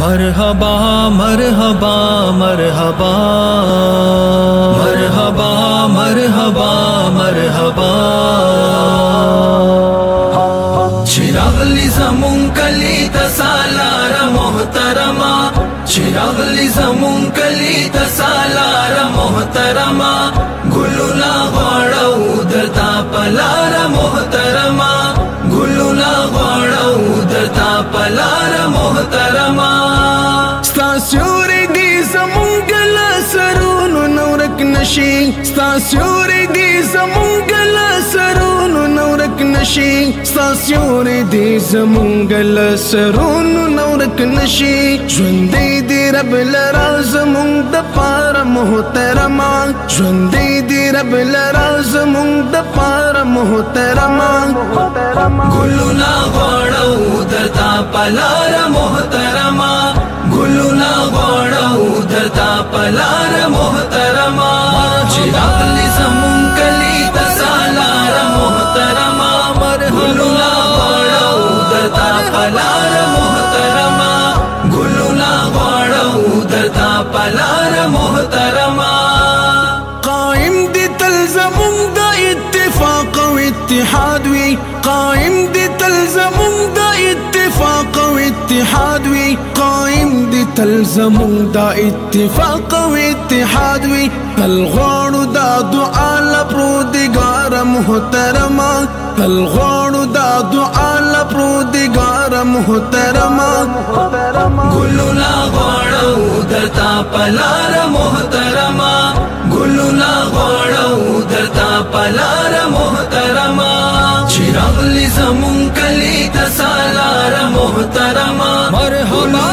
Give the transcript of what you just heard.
मरहबा मरहबा मरहबा मरहबा मरहबा मरहबा चिरागली ज़मून कली तसालार मोहतरमा चिरागली ज़मून कली तसालार मोहतरमा गुलुना गौड़ऊ दरता पलार मोहतरमा गुलुना गौड़ऊ दरता पलार मोहतरमा स्तास्योरे दी ज़मून सरून नौरक नशी स्तास्योरे दी ज़मून सरून नौरक नशी स्तास्योरे दी ज़मून सरून नौरक नशी ژوندۍ دی رب لرا زمون د پاره محترما ژوندۍ دی رب لرا زمون د پاره محترما ګلونا غوړو درتا پلار محترما ګلونا غوړو درتا پلار محترما چراغلی زمون کلی تسالار محترما ګلونا غوړو درتا پلار محترما ګلونا غوړو درتا پلار محترما قائم دي تلزمون دا اتفاق و اتحاد وی قائم دي تلزمون دا اتفاق و اتحاد وی قائم دي تلزمون دا اتفاق و اتحاد وی تلغوړو دا دعا لپرودګار محترما تلغوړو دا دعا لپرودګار محترما ګلونا غوړو درتا پلار محترما ګلونا غوړو درتا پلار محترما چراغلی زمون کلی تسالار محترما مرحبا